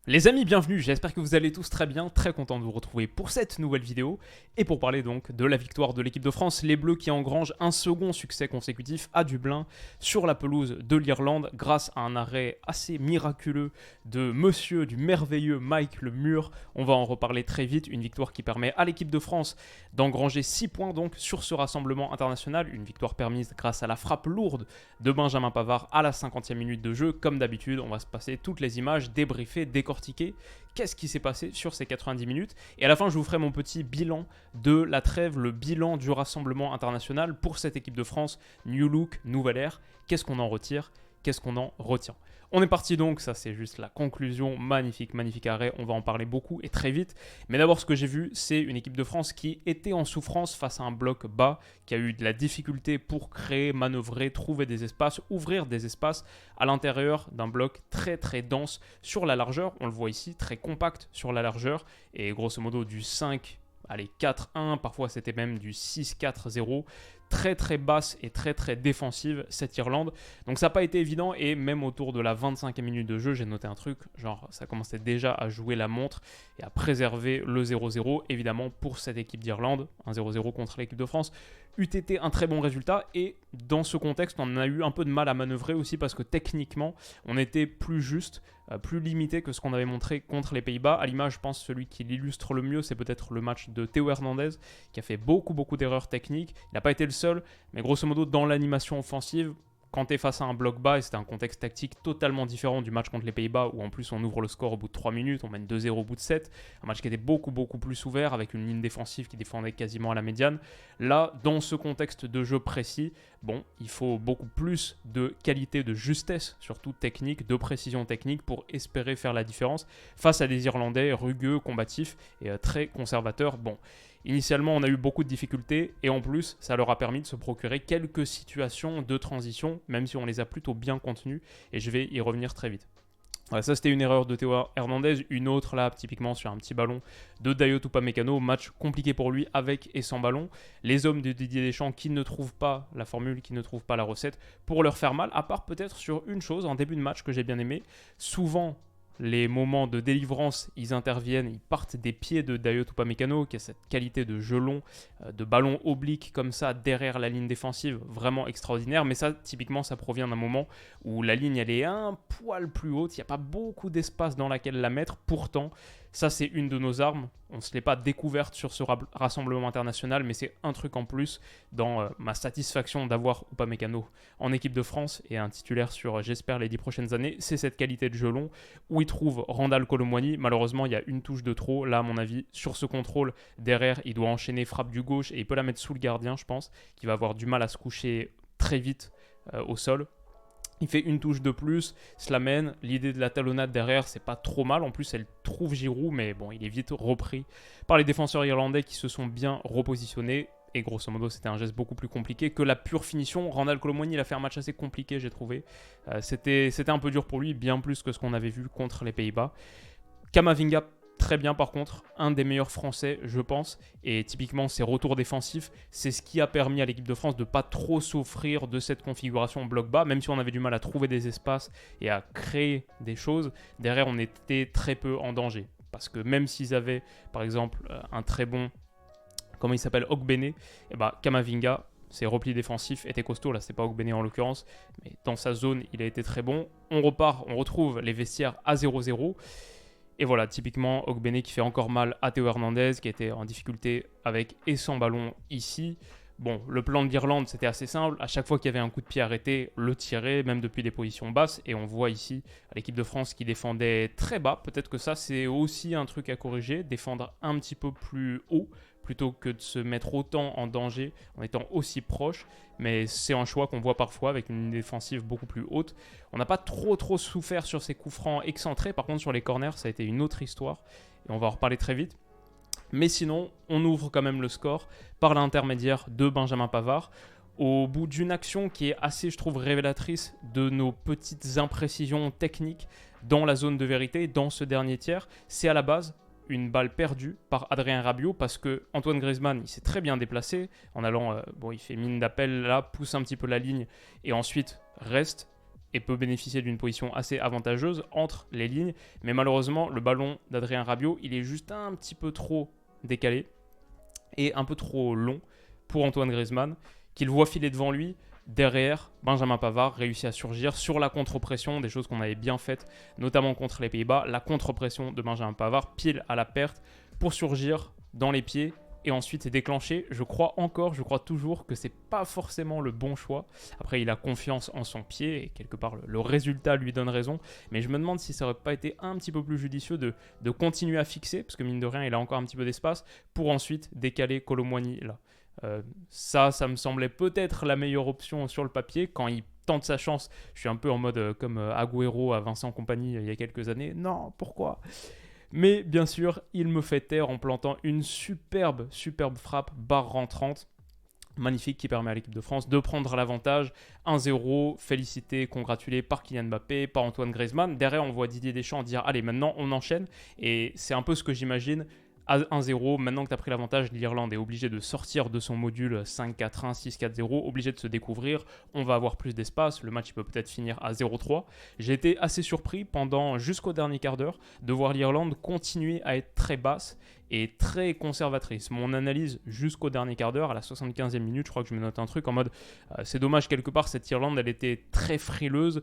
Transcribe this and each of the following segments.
Les amis, bienvenue, j'espère que vous allez tous très bien, très content de vous retrouver pour cette nouvelle vidéo et pour parler donc de la victoire de l'équipe de France, les Bleus qui engrangent un second succès consécutif à Dublin sur la pelouse de l'Irlande grâce à un arrêt assez miraculeux de monsieur du merveilleux Mike Le Mur. On va en reparler très vite, une victoire qui permet à l'équipe de France d'engranger 6 points donc sur ce rassemblement international, une victoire permise grâce à la frappe lourde de Benjamin Pavard à la 50e minute de jeu. Comme d'habitude, on va se passer toutes les images, débriefer, décortiquer qu'est-ce qui s'est passé sur ces 90 minutes. Et à la fin, je vous ferai mon petit bilan de la trêve, le bilan du rassemblement international pour cette équipe de France. New look, nouvelle ère. Qu'est-ce qu'on en retire? Qu'est-ce qu'on en retient? On est parti donc, ça c'est juste la conclusion, magnifique, magnifique arrêt, on va en parler beaucoup et très vite. Mais d'abord ce que j'ai vu, c'est une équipe de France qui était en souffrance face à un bloc bas, qui a eu de la difficulté pour créer, manœuvrer, trouver des espaces, ouvrir des espaces à l'intérieur d'un bloc très très dense sur la largeur. On le voit ici, très compact sur la largeur et grosso modo du 5, allez 4-1, parfois c'était même du 6-4-0. Très très basse et très très défensive cette Irlande. Donc ça n'a pas été évident et même autour de la 25e minute de jeu, j'ai noté un truc, genre ça commençait déjà à jouer la montre et à préserver le 0-0. Évidemment pour cette équipe d'Irlande, un 0-0 contre l'équipe de France, eût été un très bon résultat et dans ce contexte on a eu un peu de mal à manœuvrer aussi parce que techniquement on était plus juste, plus limité que ce qu'on avait montré contre les Pays-Bas. À l'image, je pense celui qui l'illustre le mieux, c'est peut-être le match de Théo Hernandez qui a fait beaucoup d'erreurs techniques. Il n'a pas été le seul, mais grosso modo dans l'animation offensive, quand tu es face à un bloc bas, et c'était un contexte tactique totalement différent du match contre les Pays-Bas, où en plus on ouvre le score au bout de 3 minutes, on mène 2-0 au bout de 7, un match qui était beaucoup plus ouvert, avec une ligne défensive qui défendait quasiment à la médiane. Là, dans ce contexte de jeu précis, bon, il faut beaucoup plus de qualité, de justesse, surtout technique, de précision technique, pour espérer faire la différence face à des Irlandais rugueux, combatifs et très conservateurs. Bon, initialement, on a eu beaucoup de difficultés et en plus, ça leur a permis de se procurer quelques situations de transition, même si on les a plutôt bien contenues et je vais y revenir très vite. Voilà, ça c'était une erreur de Théo Hernandez, une autre là typiquement sur un petit ballon de Dayot Upamecano, match compliqué pour lui avec et sans ballon. Les hommes de Didier Deschamps qui ne trouvent pas la formule, qui ne trouvent pas la recette pour leur faire mal, à part peut-être sur une chose en début de match que j'ai bien aimé. Souvent les moments de délivrance, ils interviennent, ils partent des pieds de Dayot Upamecano, qui a cette qualité de jeu long, de ballon oblique comme ça derrière la ligne défensive, vraiment extraordinaire. Mais ça, typiquement, ça provient d'un moment où la ligne, elle est un poil plus haute, il n'y a pas beaucoup d'espace dans lequel la mettre. Pourtant, ça, c'est une de nos armes. On ne se l'est pas découverte sur ce rassemblement international, mais c'est un truc en plus dans ma satisfaction d'avoir Upamecano en équipe de France et un titulaire sur, j'espère, les 10 prochaines années. C'est cette qualité de jeu long où il trouve Randal Kolo Muani. Malheureusement, il y a une touche de trop. Là, à mon avis, sur ce contrôle, derrière, il doit enchaîner frappe du gauche et il peut la mettre sous le gardien, je pense, qui va avoir du mal à se coucher très vite au sol. Il fait une touche de plus, se l'amène. L'idée de la talonnade derrière, c'est pas trop mal. En plus, elle trouve Giroud, mais bon, il est vite repris par les défenseurs irlandais qui se sont bien repositionnés. Et grosso modo, c'était un geste beaucoup plus compliqué que la pure finition. Randal Kolo Muani, il a fait un match assez compliqué, j'ai trouvé. C'était un peu dur pour lui, bien plus que ce qu'on avait vu contre les Pays-Bas. Camavinga, très bien par contre, un des meilleurs Français je pense, et typiquement ses retours défensifs, c'est ce qui a permis à l'équipe de France de ne pas trop souffrir de cette configuration bloc bas, même si on avait du mal à trouver des espaces et à créer des choses, derrière on était très peu en danger, parce que même s'ils avaient par exemple un très bon, comment il s'appelle, Ogbene, et Camavinga, ses replis défensifs étaient costauds, là c'est pas Ogbene en l'occurrence, mais dans sa zone il a été très bon. On retrouve les vestiaires à 0-0. Et voilà, typiquement, Ogbene qui fait encore mal à Théo Hernandez, qui était en difficulté avec et sans ballon ici. Bon, le plan de l'Irlande, c'était assez simple. À chaque fois qu'il y avait un coup de pied arrêté, le tirer, même depuis des positions basses. Et on voit ici l'équipe de France qui défendait très bas. Peut-être que ça, c'est aussi un truc à corriger, défendre un petit peu plus haut, plutôt que de se mettre autant en danger en étant aussi proche. Mais c'est un choix qu'on voit parfois avec une défensive beaucoup plus haute. On n'a pas trop souffert sur ces coups francs excentrés. Par contre, sur les corners, ça a été une autre histoire. Et on va en reparler très vite. Mais sinon, on ouvre quand même le score par l'intermédiaire de Benjamin Pavard. Au bout d'une action qui est assez, je trouve, révélatrice de nos petites imprécisions techniques dans la zone de vérité, dans ce dernier tiers, c'est à la base une balle perdue par Adrien Rabiot parce que Antoine Griezmann, il s'est très bien déplacé en allant, il fait mine d'appel là, pousse un petit peu la ligne et ensuite reste et peut bénéficier d'une position assez avantageuse entre les lignes. Mais malheureusement, le ballon d'Adrien Rabiot, il est juste un petit peu trop décalé et un peu trop long pour Antoine Griezmann, qu'il voit filer devant lui. Derrière, Benjamin Pavard réussit à surgir sur la contre-pression, des choses qu'on avait bien faites, notamment contre les Pays-Bas. La contre-pression de Benjamin Pavard, pile à la perte, pour surgir dans les pieds et ensuite déclencher. Je crois toujours que c'est pas forcément le bon choix. Après, il a confiance en son pied et quelque part le résultat lui donne raison. Mais je me demande si ça aurait pas été un petit peu plus judicieux de continuer à fixer, parce que mine de rien, il a encore un petit peu d'espace, pour ensuite décaler Kolo Muani là. Ça me semblait peut-être la meilleure option sur le papier. Quand il tente sa chance, je suis un peu en mode comme Agüero à Vincent Kompany il y a quelques années. Non, pourquoi ? Mais bien sûr, il me fait taire en plantant une superbe frappe barre rentrante. Magnifique, qui permet à l'équipe de France de prendre l'avantage. 1-0, félicité, congratulé par Kylian Mbappé, par Antoine Griezmann. Derrière, on voit Didier Deschamps dire « Allez, maintenant, on enchaîne ». Et c'est un peu ce que j'imagine. À 1-0, maintenant que tu as pris l'avantage, l'Irlande est obligée de sortir de son module 5-4-1, 6-4-0, obligée de se découvrir. On va avoir plus d'espace. Le match il peut peut-être finir à 0-3. J'ai été assez surpris jusqu'au dernier quart d'heure de voir l'Irlande continuer à être très basse et très conservatrice. Mon analyse jusqu'au dernier quart d'heure, à la 75e minute, je crois que je me note un truc en mode c'est dommage quelque part, cette Irlande, elle était très frileuse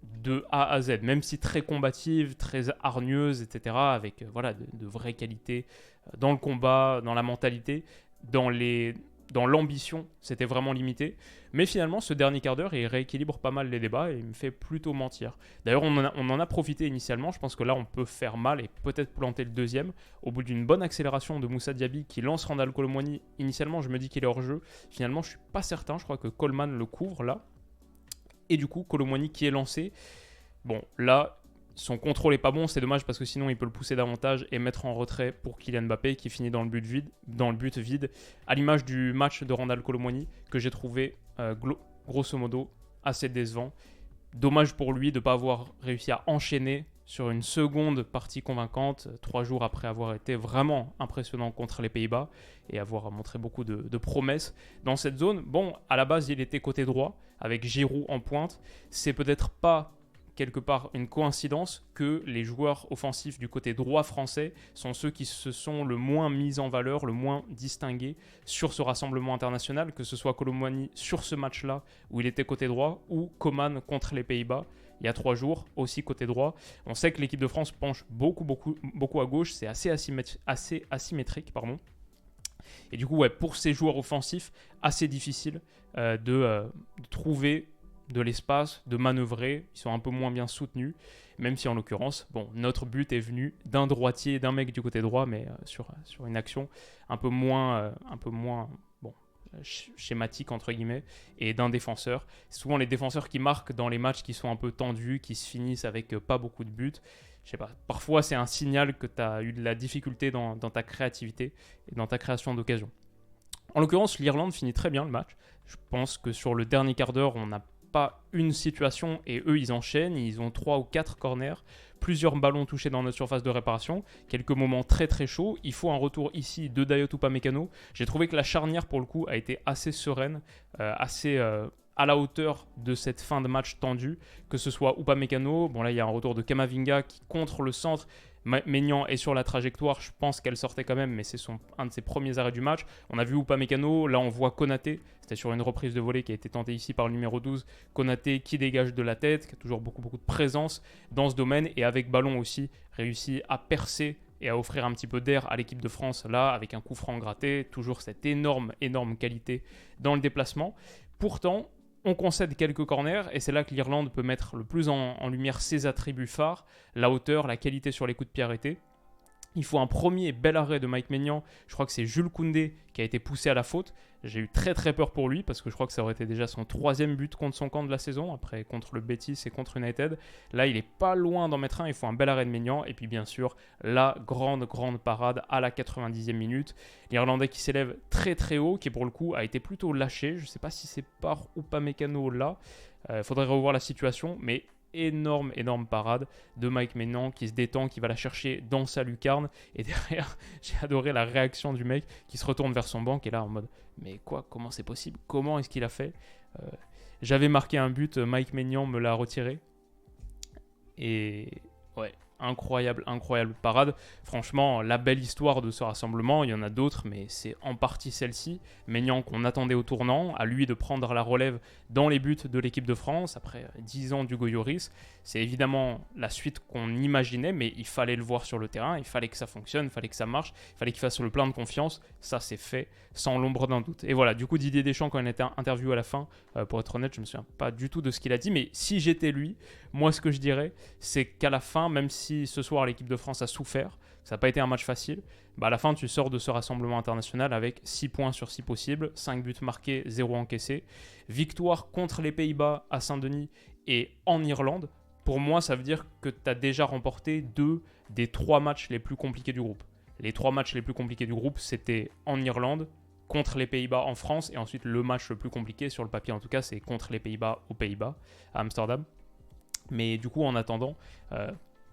de A à Z, même si très combative, très hargneuse, etc., avec de vraies qualités dans le combat, dans la mentalité, dans l'ambition, c'était vraiment limité. Mais finalement, ce dernier quart d'heure, il rééquilibre pas mal les débats et il me fait plutôt mentir. D'ailleurs, on en a profité initialement. Je pense que là, on peut faire mal et peut-être planter le deuxième. Au bout d'une bonne accélération de Moussa Diaby qui lance Randal Kolo Muani, initialement, je me dis qu'il est hors jeu. Finalement, je ne suis pas certain. Je crois que Coleman le couvre là. Et du coup, Kolo Muani qui est lancé. Bon, là, son contrôle est pas bon, c'est dommage parce que sinon il peut le pousser davantage et mettre en retrait pour Kylian Mbappé qui finit dans le but vide, à l'image du match de Randal Kolo Muani que j'ai trouvé grosso modo assez décevant. Dommage pour lui de ne pas avoir réussi à enchaîner sur une seconde partie convaincante, 3 jours après avoir été vraiment impressionnant contre les Pays-Bas et avoir montré beaucoup de promesses dans cette zone. Bon, à la base, il était côté droit, avec Giroud en pointe. C'est peut-être pas quelque part une coïncidence que les joueurs offensifs du côté droit français sont ceux qui se sont le moins mis en valeur, le moins distingués sur ce rassemblement international, que ce soit Kolo Muani sur ce match-là où il était côté droit ou Coman contre les Pays-Bas il y a 3 jours, aussi côté droit. On sait que l'équipe de France penche beaucoup à gauche, c'est assez asymétrique. Et du coup, pour ces joueurs offensifs, assez difficile de trouver de l'espace, de manœuvrer. Ils sont un peu moins bien soutenus, même si en l'occurrence, notre but est venu d'un droitier, d'un mec du côté droit, mais sur une action un peu moins schématique entre guillemets, et d'un défenseur. C'est souvent les défenseurs qui marquent dans les matchs qui sont un peu tendus, qui se finissent avec pas beaucoup de buts. Je sais pas, parfois c'est un signal que tu as eu de la difficulté dans ta créativité et dans ta création d'occasion. En l'occurrence, l'Irlande finit très bien le match. Je pense que sur le dernier quart d'heure, on n'a pas une situation et eux ils enchaînent, ils ont 3 ou 4 corners, plusieurs ballons touchés dans notre surface de réparation, quelques moments très très chauds. Il faut un retour ici de Dayot Upamecano. J'ai trouvé que la charnière pour le coup a été assez sereine, assez à la hauteur de cette fin de match tendue, que ce soit Upamecano, bon là il y a un retour de Camavinga qui contre le centre. Maignan est sur la trajectoire, je pense qu'elle sortait quand même, mais c'est un de ses premiers arrêts du match. On a vu Upamecano, là on voit Konaté, c'était sur une reprise de volée qui a été tentée ici par le numéro 12. Konaté qui dégage de la tête, qui a toujours beaucoup de présence dans ce domaine, et avec ballon aussi, réussit à percer et à offrir un petit peu d'air à l'équipe de France, là, avec un coup franc gratté, toujours cette énorme qualité dans le déplacement. Pourtant, on concède quelques corners et c'est là que l'Irlande peut mettre le plus en lumière ses attributs phares, la hauteur, la qualité sur les coups de pied arrêtés. Il faut un premier bel arrêt de Mike Maignan. Je crois que c'est Jules Koundé qui a été poussé à la faute. J'ai eu très très peur pour lui parce que je crois que ça aurait été déjà son 3e but contre son camp de la saison, après contre le Betis et contre United. Là, il est pas loin d'en mettre un. Il faut un bel arrêt de Maignan. Et puis bien sûr, la grande parade à la 90e minute. L'Irlandais qui s'élève très très haut, qui pour le coup a été plutôt lâché. Je ne sais pas si c'est par Upamecano là. Faudrait revoir la situation, mais énorme parade de Mike Maignan qui se détend, qui va la chercher dans sa lucarne, et derrière j'ai adoré la réaction du mec qui se retourne vers son banc et là en mode mais quoi, comment c'est possible, comment est-ce qu'il a fait J'avais marqué un but, Mike Maignan me l'a retiré. Et ouais, incroyable, incroyable parade. Franchement, la belle histoire de ce rassemblement, il y en a d'autres, mais c'est en partie celle-ci. Maignan qu'on attendait au tournant, à lui de prendre la relève dans les buts de l'équipe de France, après 10 ans d'Hugo Lloris. C'est évidemment la suite qu'on imaginait, mais il fallait le voir sur le terrain, il fallait que ça fonctionne, il fallait que ça marche, il fallait qu'il fasse le plein de confiance. Ça, c'est fait sans l'ombre d'un doute. Et voilà, du coup, Didier Deschamps, quand il a été interviewé à la fin, pour être honnête, je me souviens pas du tout de ce qu'il a dit, mais si j'étais lui, moi, ce que je dirais, c'est qu'à la fin, même si ce soir l'équipe de France a souffert, ça n'a pas été un match facile, bah à la fin tu sors de ce rassemblement international avec 6 points sur 6 possibles, 5 buts marqués, 0 encaissés, victoire contre les Pays-Bas à Saint-Denis et en Irlande. Pour moi, ça veut dire que tu as déjà remporté 2 des 3 matchs les plus compliqués du groupe. Les 3 matchs les plus compliqués du groupe, c'était en Irlande, contre les Pays-Bas en France, et ensuite le match le plus compliqué, sur le papier en tout cas, c'est contre les Pays-Bas aux Pays-Bas, à Amsterdam. Mais du coup, en attendant,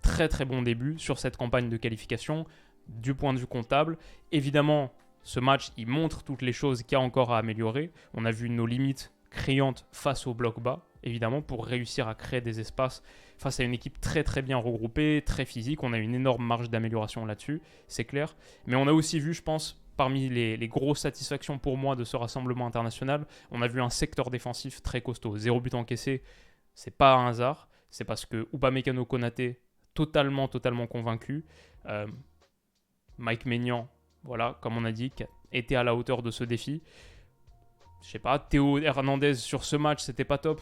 très très bon début sur cette campagne de qualification du point de vue comptable. Évidemment, ce match, il montre toutes les choses qu'il y a encore à améliorer. On a vu nos limites criantes face au bloc bas, évidemment, pour réussir à créer des espaces face à une équipe très très bien regroupée, très physique. On a une énorme marge d'amélioration là-dessus, c'est clair. Mais on a aussi vu, je pense, parmi les grosses satisfactions pour moi de ce rassemblement international, on a vu un secteur défensif très costaud. 0 but encaissé, c'est pas un hasard. C'est parce que Upamecano Konaté, totalement convaincu. Mike Maignan, voilà, comme on a dit, qui a été à la hauteur de ce défi. Je sais pas, Théo Hernandez sur ce match, c'était pas top.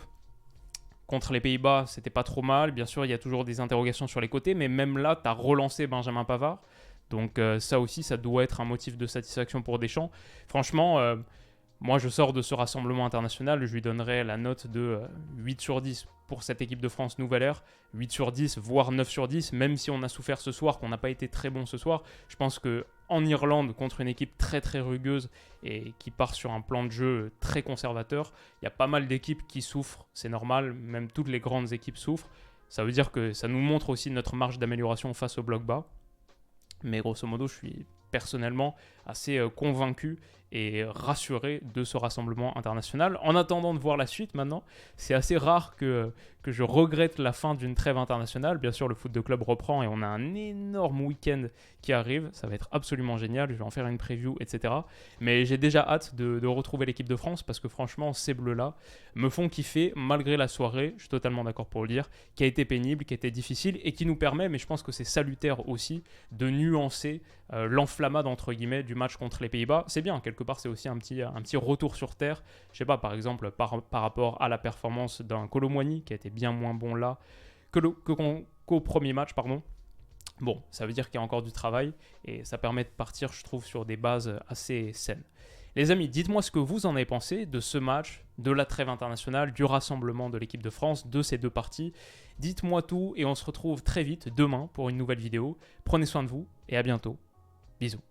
Contre les Pays-Bas, c'était pas trop mal. Bien sûr, il y a toujours des interrogations sur les côtés, mais même là, tu as relancé Benjamin Pavard. Donc ça aussi, ça doit être un motif de satisfaction pour Deschamps. Franchement, moi, je sors de ce rassemblement international, je lui donnerais la note de 8 sur 10 pour cette équipe de France nouvelle ère, 8 sur 10, voire 9 sur 10, même si on a souffert ce soir, qu'on n'a pas été très bon ce soir. Je pense qu'en Irlande, contre une équipe très très rugueuse et qui part sur un plan de jeu très conservateur, il y a pas mal d'équipes qui souffrent, c'est normal, même toutes les grandes équipes souffrent. Ça veut dire que ça nous montre aussi notre marge d'amélioration face au bloc bas. Mais grosso modo, je suis personnellement assez convaincu et rassuré de ce rassemblement international. En attendant de voir la suite maintenant, c'est assez rare que je regrette la fin d'une trêve internationale. Bien sûr, le foot de club reprend et on a un énorme week-end qui arrive. Ça va être absolument génial, je vais en faire une preview, etc. Mais j'ai déjà hâte de retrouver l'équipe de France parce que franchement, ces bleus-là me font kiffer malgré la soirée, je suis totalement d'accord pour le dire, qui a été pénible, qui a été difficile et qui nous permet, mais je pense que c'est salutaire aussi, de nuancer l'enflammade entre guillemets du match contre les Pays-Bas. C'est bien, quelque part c'est aussi un petit retour sur terre. Je sais pas, par exemple par rapport à la performance d'un Kolo Muani qui a été bien moins bon là qu'au premier match, pardon. Bon, ça veut dire qu'il y a encore du travail et ça permet de partir, je trouve, sur des bases assez saines. Les amis, dites-moi ce que vous en avez pensé de ce match, de la trêve internationale, du rassemblement de l'équipe de France, de ces deux parties. Dites-moi tout et on se retrouve très vite demain pour une nouvelle vidéo. Prenez soin de vous et à bientôt. Bisous.